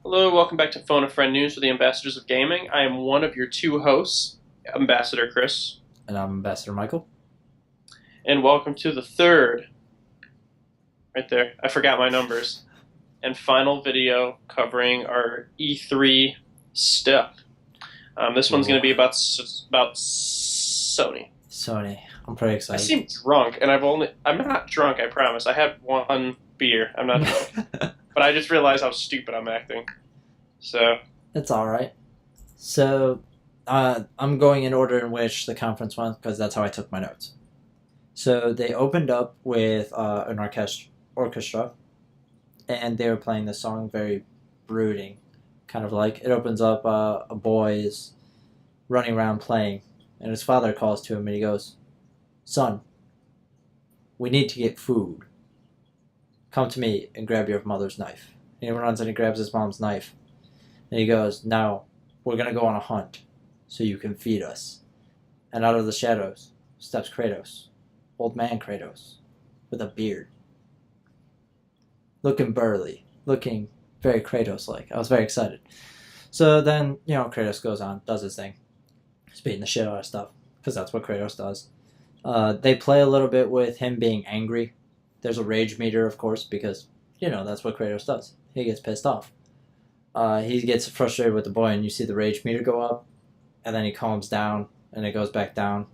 Hello, welcome back to Phone a Friend News with the Ambassadors of Gaming. I am one of your two hosts, Ambassador Chris, And I'm Ambassador Michael. and welcome to the third, right there, I forgot my numbers, and final video covering our E3 stuff. This one's going to Ooh, be about Sony. Sony. I'm pretty I excited. seem drunk, and I'm not drunk, I promise. I had one beer. I'm not drunk. But I just realized how stupid I'm acting. So, It's alright. So, I'm going in order in which the conference went because that's how I took my notes. So, they opened up with an orchestra, and they were playing the song very brooding. Kind of like it opens up a boy is running around playing, and his father calls to him and he goes, "Son, we need to get food. Come to me and grab your mother's knife." And he runs and he grabs his mom's knife. And he goes, "Now, we're going to go on a hunt so you can feed us." And out of the shadows steps Kratos. Old man Kratos. With a beard. Looking burly. Looking very Kratos-like. I was very excited. So then, Kratos goes on, does his thing. He's beating the shit out of stuff. Because that's what Kratos does. They play a little bit with him being angry. There's a rage meter, of course, because, that's what Kratos does. He gets pissed off. He gets frustrated with the boy, and you see the rage meter go up, and then he calms down, and it goes back down.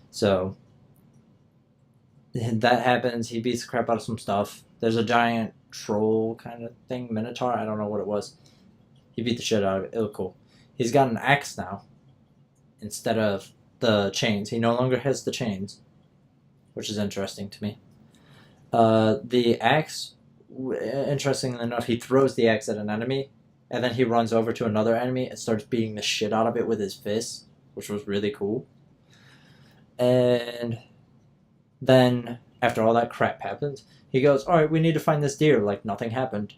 So that happens. He beats the crap out of some stuff. There's a giant troll kind of thing, minotaur. I don't know what it was. He beat the shit out of it. It looked cool. He's got an axe now instead of the chains. He no longer has the chains, which is interesting to me. The axe, interestingly enough, he throws the axe at an enemy, and then he runs over to another enemy and starts beating the shit out of it with his fists, which was really cool. And then, after all that crap happens, he goes, "Alright, we need to find this deer," like nothing happened.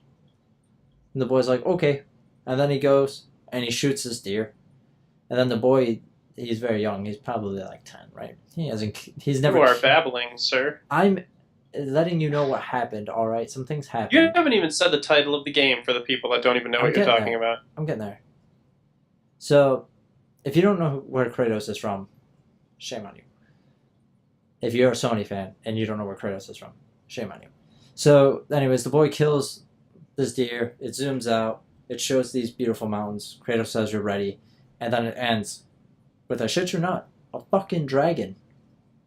And the boy's like, "Okay." And then he goes, and he shoots this deer. And then the boy, he's very young, he's probably like 10, right? He's you never... are babbling, sir. I'm letting you know what happened, alright? Some things You happened. haven't even said the title of the game for the people that don't even know I'm what you're getting talking there. about. I'm getting there. So, if you don't know where Kratos is from, shame on you. If you're a Sony fan and you don't know where Kratos is from, shame on you. So, anyways, the boy kills this deer. It zooms out. It shows these beautiful mountains. Kratos says you're ready. And then it ends with, I shit you not, a fucking dragon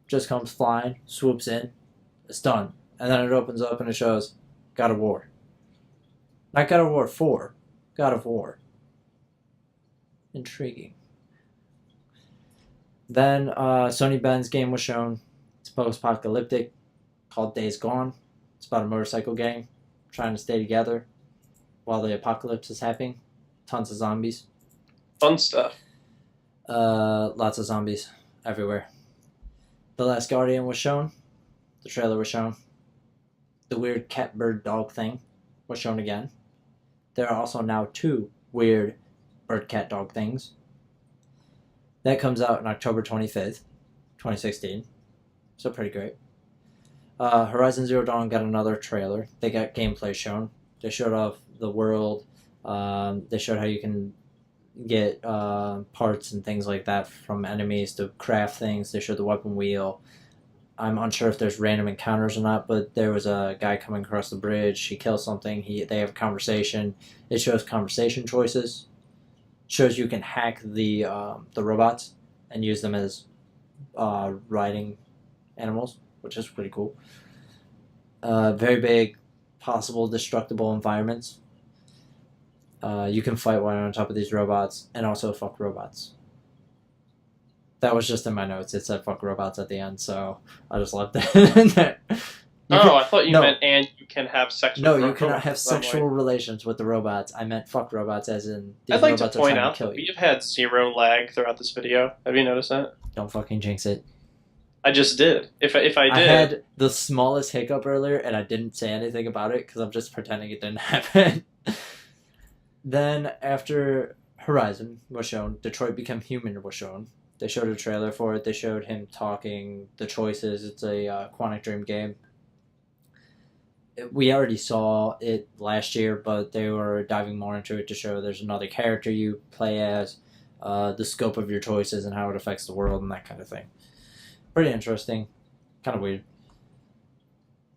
just comes flying, swoops in. It's done. And then it opens up and it shows God of War. Not God of War 4. God of War. Intriguing. Then Sony Ben's game was shown. It's post-apocalyptic, called Days Gone. It's about a motorcycle gang trying to stay together while the apocalypse is happening. Tons of zombies. Fun stuff. Lots of zombies everywhere. The Last Guardian was shown. The trailer was shown. The weird cat bird dog thing was shown again. There are also now 2 weird bird cat dog things. That comes out on October 25th, 2016. So pretty great. Horizon Zero Dawn got another trailer. They got gameplay shown. They showed off the world. They showed how you can get parts and things like that from enemies to craft things. They showed the weapon wheel. I'm unsure if there's random encounters or not, but there was a guy coming across the bridge. He kills something. They have a conversation. It shows conversation choices. It shows you can hack the robots and use them as riding animals, which is pretty cool. Very big, possible destructible environments. You can fight while on top of these robots, and also fuck robots. That was just in my notes. It said fuck robots at the end, so I just left that in there. I thought you meant and you can have sex with No, robots. you cannot have sexual relations with the robots. I meant fuck robots, as in these I'd like robots to are point trying out to kill that you. we've had zero lag throughout this video. Have you noticed that? Don't fucking jinx it. I just did. If I did, I had the smallest hiccup earlier, and I didn't say anything about it because I'm just pretending it didn't happen. Then, after Horizon was shown, Detroit Become Human was shown. They showed a trailer for it. They showed him talking, the choices. It's a Quantic Dream game. we already saw it last year, but they were diving more into it to show there's another character you play as, the scope of your choices and how it affects the world and that kind of thing. Pretty interesting, kind of weird.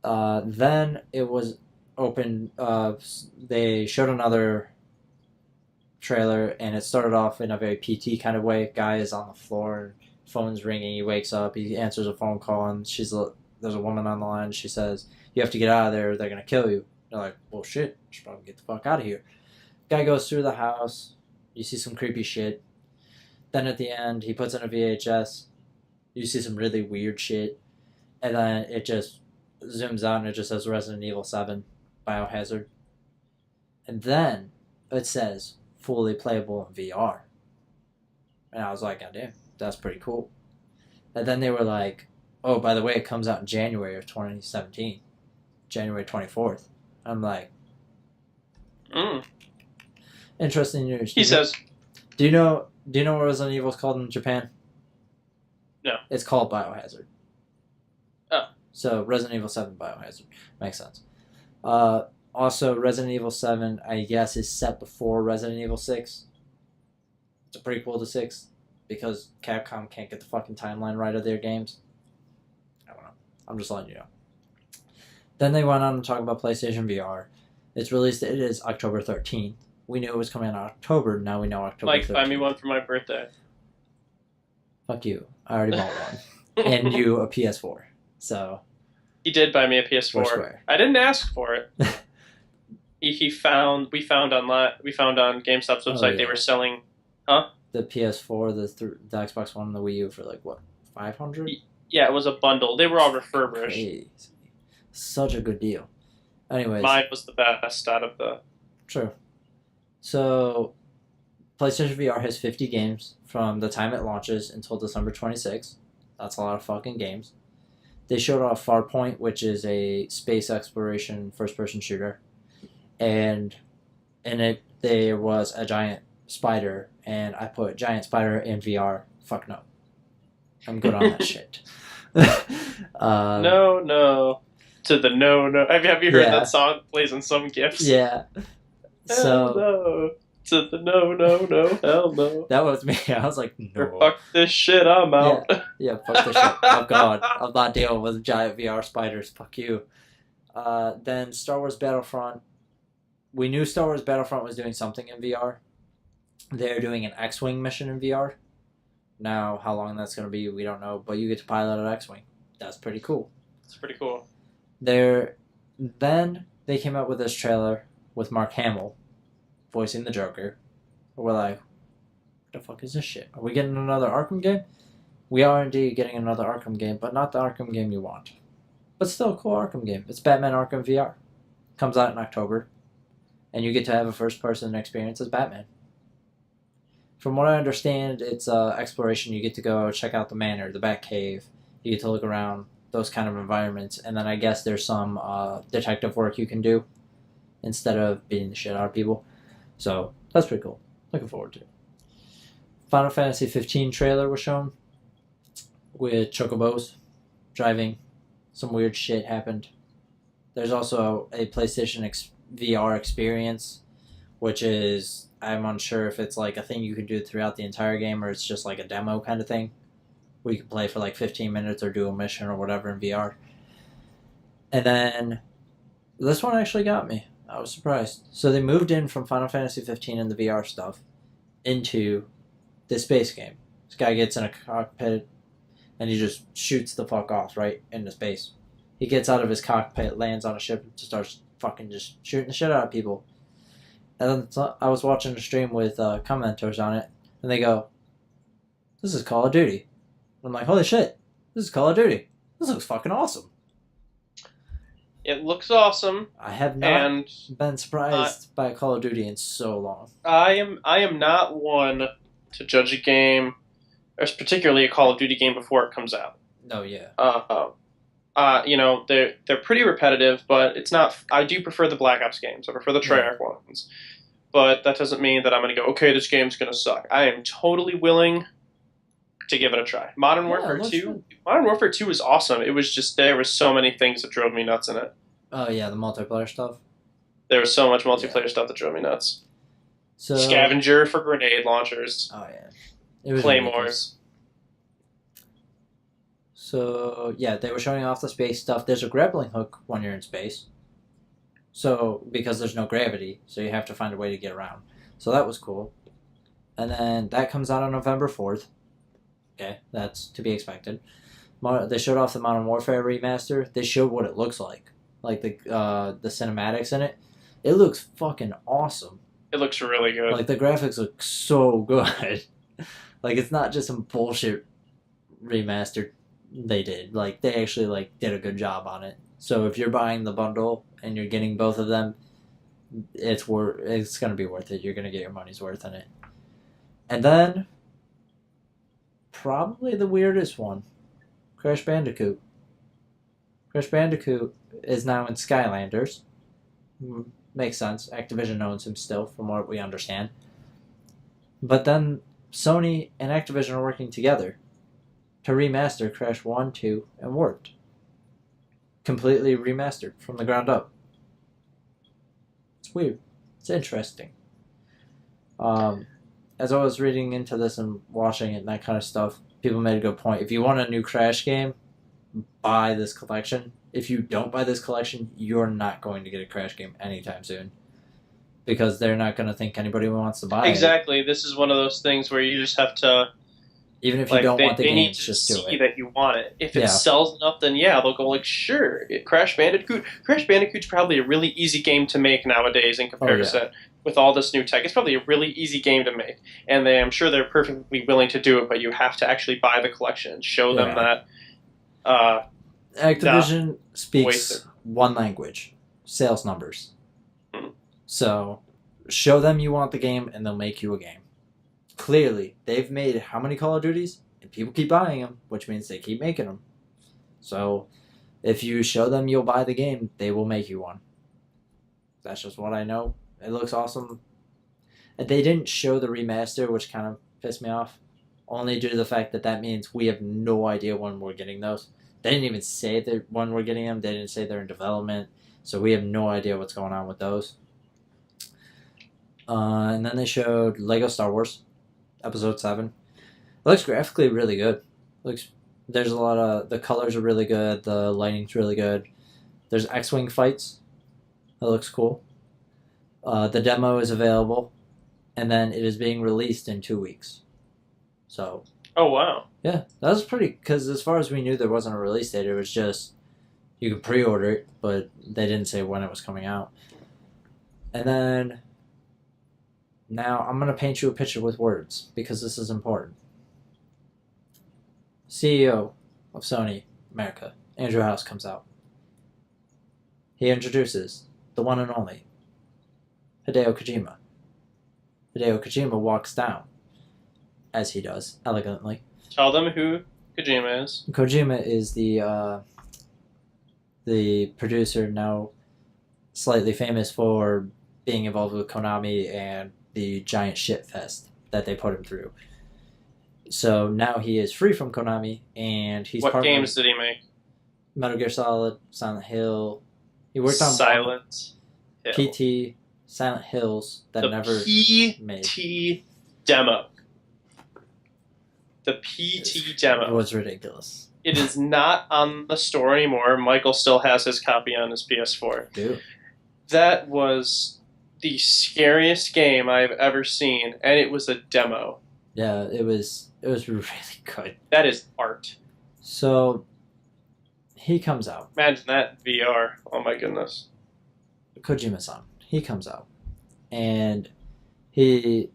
Then it was open. They showed another trailer, and it started off in a very PT kind of way. Guy is on the floor, phone's ringing. He wakes up. He answers a phone call, and there's a woman on the line. She says, "You have to get out of there. They're gonna kill you." They're like, "Well, shit. I should probably get the fuck out of here." Guy goes through the house. You see some creepy shit. Then at the end, he puts in a VHS. You see some really weird shit, and then it just zooms out and it just says Resident Evil 7 Biohazard. And then it says fully playable in VR. And I was like, God damn, that's pretty cool. And then they were like, oh, by the way, it comes out in January of 2017, January 24th. I'm like, interesting news. He says, Do you know what Resident Evil is called in Japan? No. It's called Biohazard. Oh. So Resident Evil 7 Biohazard. Makes sense. Also, Resident Evil 7, I guess, is set before Resident Evil 6. It's a prequel to 6 because Capcom can't get the fucking timeline right of their games. I don't know. I'm just letting you know. Then they went on to talk about PlayStation VR. Its release date is October 13th. We knew it was coming out in October. Now we know October 13th. Buy me one for my birthday. Fuck you. I already bought one. And you a PS4. So... He did buy me a PS4. I didn't ask for it. We found on GameStop's website they were selling, the PS4, the Xbox One, and the Wii U for like what, $500? Yeah, it was a bundle. They were all refurbished. Crazy. Such a good deal. Anyways, mine was the best out of the. True. So, PlayStation VR has 50 games from the time it launches until December 26th. That's a lot of fucking games. They showed off Farpoint, which is a space exploration first-person shooter. And in it, there was a giant spider, and I put giant spider in VR. Fuck no. I'm good on that shit. No. To the no. Have you heard that song? It plays in some GIFs. Yeah. Hell no. To the no, hell no. That was me. I was like, no. Or fuck this shit, I'm out. Yeah, fuck this shit. I'm gone. I'm not dealing with giant VR spiders. Fuck you. Then Star Wars Battlefront. We knew Star Wars Battlefront was doing something in VR. They're doing an X-Wing mission in VR. Now, how long that's going to be, we don't know. But you get to pilot an X-Wing. That's pretty cool. It's pretty cool. Then they came out with this trailer with Mark Hamill voicing the Joker. We're like, what the fuck is this shit? Are we getting another Arkham game? We are indeed getting another Arkham game, but not the Arkham game you want. But still a cool Arkham game. It's Batman Arkham VR. Comes out in October. And you get to have a first-person experience as Batman. From what I understand, it's exploration. You get to go check out the manor, the Batcave. You get to look around, those kind of environments. And then I guess there's some detective work you can do instead of beating the shit out of people. So, that's pretty cool. Looking forward to it. Final Fantasy 15 trailer was shown with chocobos driving. Some weird shit happened. There's also a PlayStation VR experience, which is, I'm unsure if it's like a thing you can do throughout the entire game or it's just like a demo kind of thing where you can play for like 15 minutes or do a mission or whatever in VR. And then this one actually got me. I was surprised. So they moved in from Final Fantasy 15 and the VR stuff into this space game. This guy gets in a cockpit and he just shoots the fuck off right into space. He gets out of his cockpit, lands on a ship, and just starts fucking just shooting the shit out of people. And then I was watching a stream with commenters on it, and they go, "This is Call of Duty." I'm like, holy shit, this is Call of Duty. This looks fucking awesome. It looks awesome. I have not been surprised by Call of Duty in so long. I am not one to judge a game, or particularly a Call of Duty game, before it comes out. Oh yeah. They're pretty repetitive, but it's not. I do prefer the Black Ops games. I prefer the Treyarch ones, but that doesn't mean that I'm going to go, okay, this game's going to suck. I am totally willing to give it a try. Modern Warfare 2 is awesome. It was just there were so many things that drove me nuts in it. Oh yeah, the multiplayer stuff. There was so much Yeah. multiplayer stuff that drove me nuts. So Scavenger for grenade launchers, oh yeah, it was ridiculous. claymores. So yeah, they were showing off the space stuff. There's a grappling hook when you're in space. So because there's no gravity, so you have to find a way to get around. So that was cool. And then that comes out on November 4th. Okay, that's to be expected. They showed off the Modern Warfare remaster. They showed what it looks like the cinematics in it. It looks fucking awesome. It looks really good. Like the graphics look so good. Like it's not just some bullshit remaster they did. Like they actually did a good job on it. So if you're buying the bundle and you're getting both of them, it's gonna be worth it. You're gonna get your money's worth in it. And then probably the weirdest one, Crash Bandicoot. Crash Bandicoot is now in Skylanders. Makes sense. Activision owns him still, from what we understand. But then Sony and Activision are working together to remaster Crash 1, 2, and Warped. Completely remastered from the ground up. It's weird. It's interesting. As I was reading into this and watching it and that kind of stuff, people made a good point. If you want a new Crash game, buy this collection. If you don't buy this collection, you're not going to get a Crash game anytime soon. Because they're not going to think anybody wants to buy it. Exactly. This is one of those things where you just have to... Even if you don't want the they game, need to just do see it. that you want it. If it sells enough, then yeah, they'll go like, sure, Crash Bandicoot. Crash Bandicoot's probably a really easy game to make nowadays in comparison with all this new tech. It's probably a really easy game to make, and I'm sure they're perfectly willing to do it. But you have to actually buy the collection and show them that. Activision speaks one language: sales numbers. So, show them you want the game, and they'll make you a game. Clearly, they've made how many Call of Duties? And people keep buying them, which means they keep making them. So, if you show them you'll buy the game, they will make you one. That's just what I know. It looks awesome. And they didn't show the remaster, which kind of pissed me off. Only due to the fact that means we have no idea when we're getting those. They didn't even say that when we're getting them. They didn't say they're in development. So we have no idea what's going on with those. And then they showed Lego Star Wars. Episode 7. It looks graphically really good. There's a lot of the colors are really good. The lighting's really good. There's X-wing fights. That looks cool. The demo is available, and then it is being released in 2 weeks. So. Oh wow. Yeah, that was pretty. Because as far as we knew, there wasn't a release date. It was just you could pre-order it, but they didn't say when it was coming out. And then. Now, I'm going to paint you a picture with words, because this is important. CEO of Sony America, Andrew House, comes out. He introduces the one and only Hideo Kojima. Hideo Kojima walks down, as he does, elegantly. Tell them who Kojima is. Kojima is the producer, now slightly famous for being involved with Konami and the giant shit fest that they put him through. So now he is free from Konami, and he's What games did he make? Metal Gear Solid, Silent Hill. He worked on Silent Hill. PT, Silent Hills that never made. PT demo. The PT demo. It was ridiculous. It is not on the store anymore. Michael still has his copy on his PS4. Dude. That was the scariest game I've ever seen, and it was a demo. Yeah, it was really good. That is art. So he comes out. Imagine that in VR. Oh my goodness. Kojima-san. He comes out. And he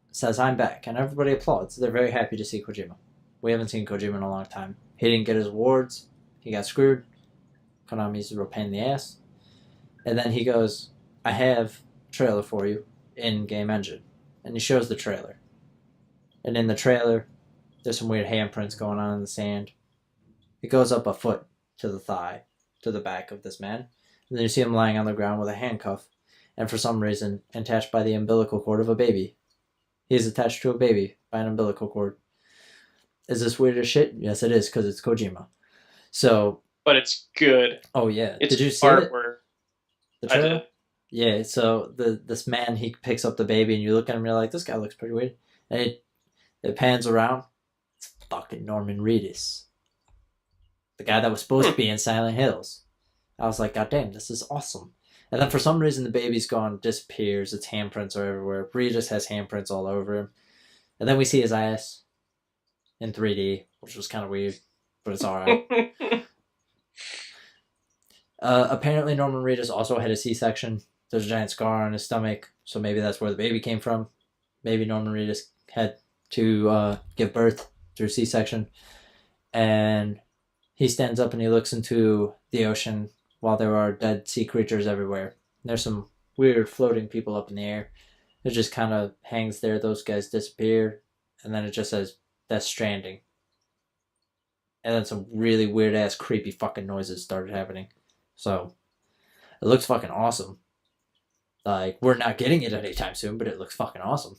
says, I'm back. And everybody applauds. They're very happy to see Kojima. We haven't seen Kojima in a long time. He didn't get his awards. He got screwed. Konami's a real pain in the ass. And then he goes, I have trailer for you in game engine, and he shows the trailer, and in the trailer there's some weird handprints going on in the sand. It goes up a foot to the thigh, to the back of this man, and then you see him lying on the ground with a handcuff, and for some reason attached by the umbilical cord of a baby. He is attached to a baby by an umbilical cord. Is this weird as shit? Yes, it is, because it's Kojima. So but it's good. Oh yeah, It's did you see it? artwork. The I did. trailer? Yeah. So this man, he picks up the baby, and you look at him, and you're like, this guy looks pretty weird. And it pans around. It's fucking Norman Reedus, the guy that was supposed to Hmm. be in Silent Hills. I was like, God damn, this is awesome. And then for some reason, the baby's gone, disappears. Its handprints are everywhere. Regis has handprints all over him. And then we see his ass in 3D, which was kind of weird, but it's alright. Apparently, Norman Reedus also had a C-section. There's a giant scar on his stomach, so maybe that's where the baby came from. Maybe Norman Reedus had to give birth through C-section. And he stands up and he looks into the ocean while there are dead sea creatures everywhere. There's some weird floating people up in the air. It just kind of hangs there. Those guys disappear. And then it just says, Death Stranding. And then some really weird ass creepy fucking noises started happening. So, it looks fucking awesome. Like, we're not getting it anytime soon, but it looks fucking awesome.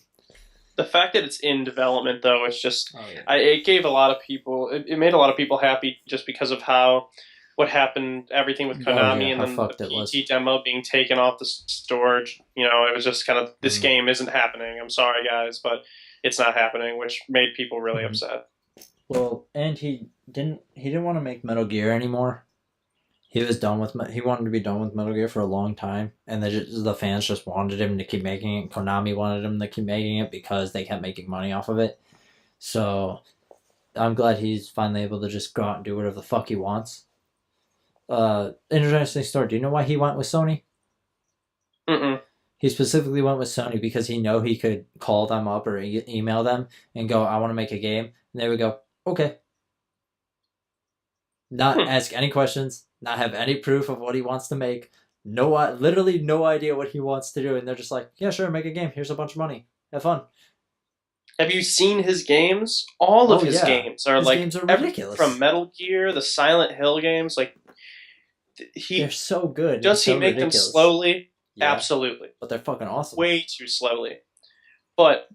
The fact that it's in development, though, is just Oh, yeah. it gave a lot of people. It made a lot of people happy just because of what happened, everything with Konami, and how then the fucked it was. PT demo being taken off the storage. It was just kind of this game isn't happening. I'm sorry, guys, but it's not happening, which made people really upset. Well, and he didn't want to make Metal Gear anymore. He was done with. He wanted to be done with Metal Gear for a long time, and the fans just wanted him to keep making it. Konami wanted him to keep making it because they kept making money off of it. So, I'm glad he's finally able to just go out and do whatever the fuck he wants. Interesting story. Do you know why he went with Sony? Mm-mm. He specifically went with Sony because he could call them up or email them and go, "I want to make a game," and they would go, "Okay." Not ask any questions, not have any proof of what he wants to make. Literally no idea what he wants to do, and they're just like, "Yeah, sure, make a game. Here's a bunch of money. Have fun." Have you seen his games? All of his games are games are ridiculous. From Metal Gear, the Silent Hill games, they're so good. Does he make ridiculous. them slowly? Yeah, absolutely, but they're fucking awesome. Way too slowly. But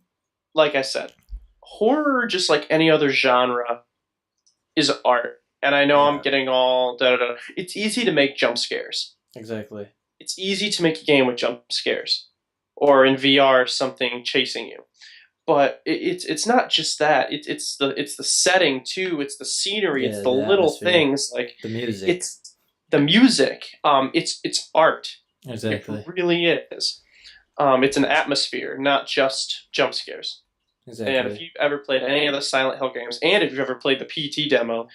like I said, horror, just like any other genre, is art. And I know I'm getting all da-da-da. It's easy to make jump scares. Exactly. It's easy to make a game with jump scares, or in VR something chasing you. But it's not just that. It's the setting too. It's the scenery. It's the little things like the music. It's the music. It's art. Exactly. It really is. It's an atmosphere, not just jump scares. Exactly. And if you've ever played any of the Silent Hill games, and if you've ever played the PT demo,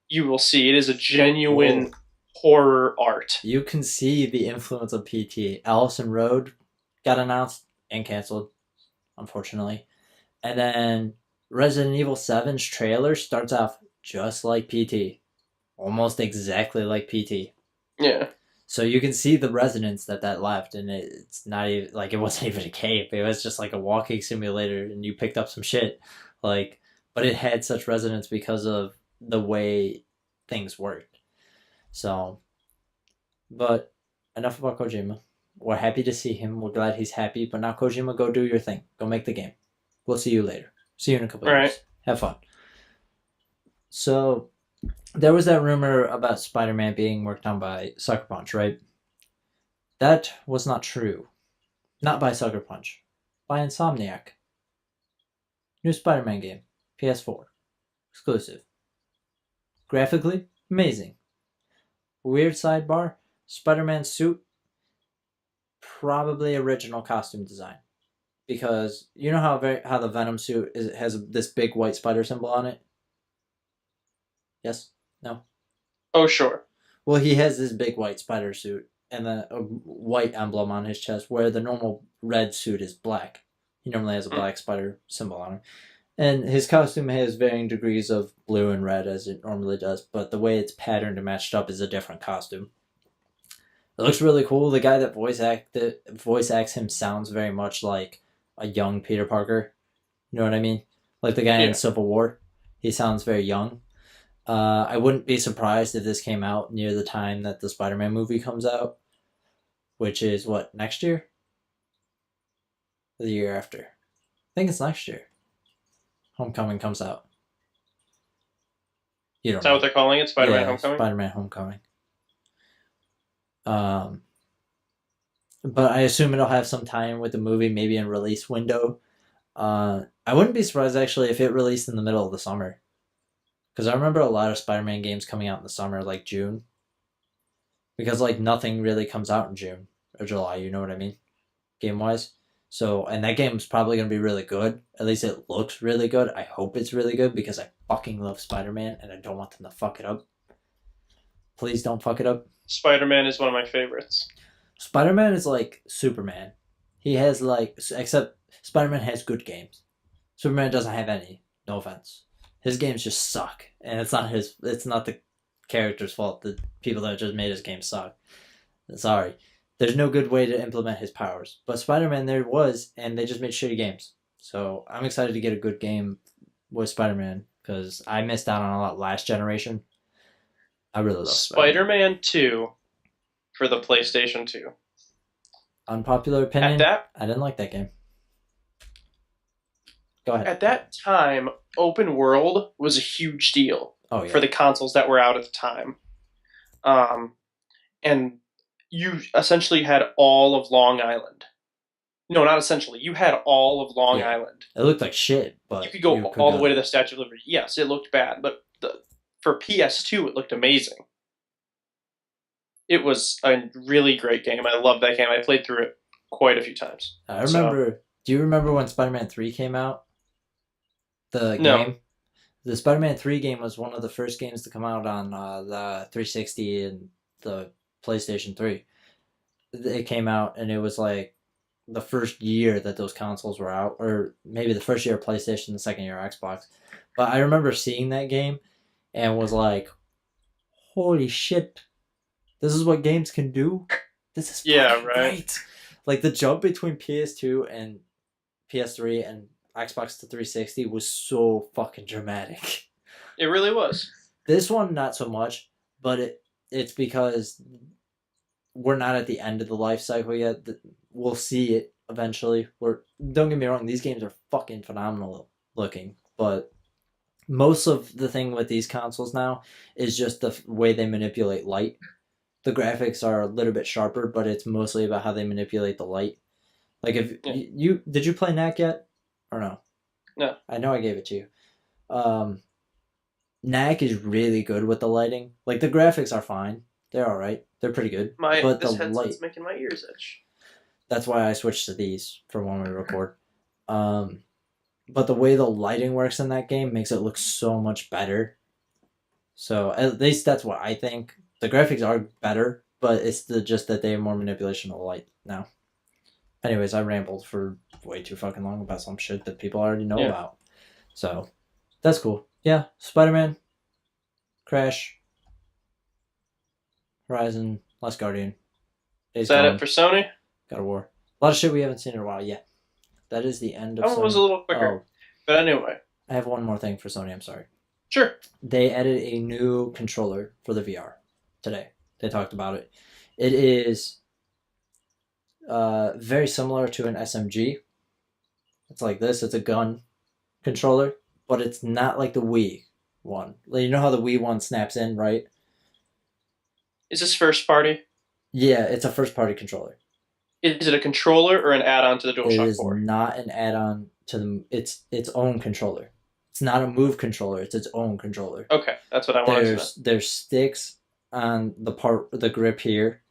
you will see it is a genuine horror art. You can see the influence of PT. Allison Road got announced and canceled, unfortunately. And then Resident Evil 7's trailer starts off just like PT. Almost exactly like PT. Yeah. So you can see the resonance that left, and it's not even like it wasn't even a cape. It was just like a walking simulator, and you picked up some shit. But it had such resonance because of the way things worked. So, but enough about Kojima. We're happy to see him. We're glad he's happy. But now, Kojima, go do your thing. Go make the game. We'll see you later. See you in a couple of years. Have fun. So, there was that rumor about Spider-Man being worked on by Sucker Punch, right? That was not true. Not by Sucker Punch. By Insomniac. New Spider-Man game. PS4. Exclusive. Graphically, amazing. Weird sidebar. Spider-Man suit. Probably original costume design. Because you know how the Venom suit has this big white spider symbol on it? Yes? No? Oh, sure. Well, he has this big white spider suit and then a white emblem on his chest, where the normal red suit is black. He normally has a black spider symbol on him. And his costume has varying degrees of blue and red, as it normally does, but the way it's patterned and matched up is a different costume. It looks really cool. The guy that voice acts him sounds very much like a young Peter Parker. You know what I mean? Like the guy in Civil War. He sounds very young. I wouldn't be surprised if this came out near the time that the Spider-Man movie comes out, which is what, next year? Or the year after? I think it's next year. Homecoming comes out. You Is don't that know. what they're calling it? Spider-Man Yeah, Homecoming? Spider-Man Homecoming. But I assume it'll have some tie-in with the movie, maybe in release window. I wouldn't be surprised actually if it released in the middle of the summer, because I remember a lot of Spider-Man games coming out in the summer, like June, because like nothing really comes out in June or July. You know what I mean, game-wise. So, and that game's probably gonna be really good. At least it looks really good. I hope it's really good because I fucking love Spider-Man and I don't want them to fuck it up. Please don't fuck it up. Spider-Man is one of my favorites. Spider-Man is like Superman. He has like, except Spider-Man has good games. Superman doesn't have any. No offense. His games just suck, and it's not his. It's not the character's fault. The people that just made his game suck. Sorry. There's no good way to implement his powers. But Spider-Man there was, and they just made shitty games. So I'm excited to get a good game with Spider-Man because I missed out on a lot last generation. I really love Spider-Man 2 for the PlayStation 2. Unpopular At opinion, that I didn't like that game. Go ahead. at that time, open world was a huge deal Oh yeah. for the consoles that were out at the time. And you essentially had all of Long Island. No, not essentially. You had all of Long Yeah. Island. It looked like shit, but You could go all the way to the Statue of Liberty. Yes, it looked bad, but for PS2, it looked amazing. It was a really great game. I loved that game. I played through it quite a few times. I remember. So, do you remember when Spider-Man 3 came out? The game. The Spider-Man 3 game was one of the first games to come out on the 360 and the PlayStation 3. It came out, and it was like the first year that those consoles were out, or maybe the first year of PlayStation, the second year of Xbox. But I remember seeing that game and was like, holy shit, this is what games can do? This is great. Like the jump between PS2 and PS3 and Xbox to 360 was so fucking dramatic. It really was. This one, not so much, but it's because we're not at the end of the life cycle yet. We'll see it eventually. Don't get me wrong, these games are fucking phenomenal looking, but most of the thing with these consoles now is just the way they manipulate light. The graphics are a little bit sharper, but it's mostly about how they manipulate the light. Like if you did you play Knack yet or no? No. I know I gave it to you. Knack is really good with the lighting. Like the graphics are fine. They're all right. They're pretty good. But this headset's making my ears itch. That's why I switched to these for when we record. But the way the lighting works in that game makes it look so much better. So at least that's what I think. The graphics are better, but it's just that they have more manipulation of light now. Anyways, I rambled for way too fucking long about some shit that people already know about. So that's cool. Yeah, Spider-Man, Crash, Horizon, Last Guardian. Is that it for Sony? God of War. A lot of shit we haven't seen in a while. Yeah. That is the end of Sony. That one was a little quicker. Oh. But anyway. I have one more thing for Sony. I'm sorry. Sure. They added a new controller for the VR today. They talked about it. It is very similar to an SMG. It's like this. It's a gun controller, but it's not like the Wii one. You know how the Wii one snaps in, right? Is this first party? Yeah, it's a first party controller. Is it a controller or an add-on to the DualShock 4? It is not an add-on to the. It's its own controller. It's not a Move controller. It's its own controller. Okay, that's what I wanted to know. There's sticks on the grip here,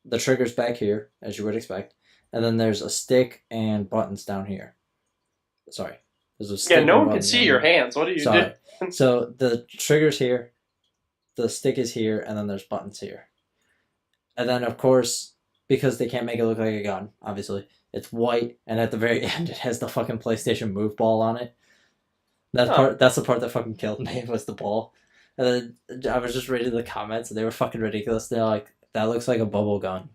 the trigger's back here, as you would expect, and then there's a stick and buttons down here. Sorry, there's a stick. Yeah, no one can see your hands. What do you do? So the trigger's here, the stick is here, and then there's buttons here, and then of course, because they can't make it look like a gun, obviously, it's white, and at the very end it has the fucking PlayStation Move ball on it. That's the part that fucking killed me, was the ball. And then I was just reading the comments, and they were fucking ridiculous. They're like, that looks like a bubble gum.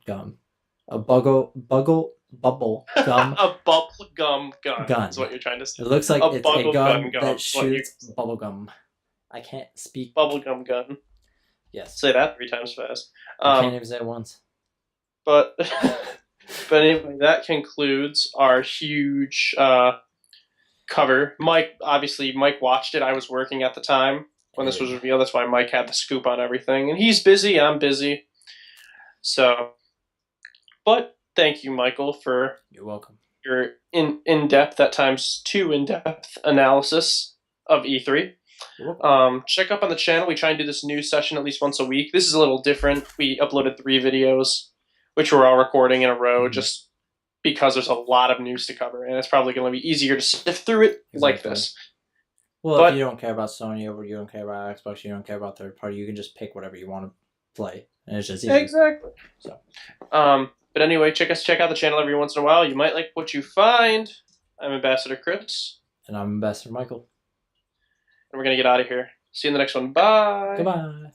A bubble gum. A bubble gum gun. That's what you're trying to say. It looks like it's a gun that shoots bubble gum. I can't speak. Bubblegum gun. Yes. Say that 3 times fast. I can't even say it once. But anyway, that concludes our huge cover. Mike watched it. I was working at the time. when this was revealed. That's why Mike had the scoop on everything. And he's busy, I'm busy. So, but thank you, Michael, for You're welcome. your in-depth, at times too in-depth analysis of E3. Check up on the channel. We try and do this news session at least once a week. This is a little different. We uploaded 3 videos, which we're all recording in a row, just because there's a lot of news to cover, and it's probably going to be easier to sift through it like this. Well, but if you don't care about Sony, or you don't care about Xbox, you don't care about third party, you can just pick whatever you want to play, and it's just easy. Exactly. So, but anyway, check out the channel every once in a while. You might like what you find. I'm Ambassador Chris. And I'm Ambassador Michael. And we're going to get out of here. See you in the next one. Bye. Goodbye.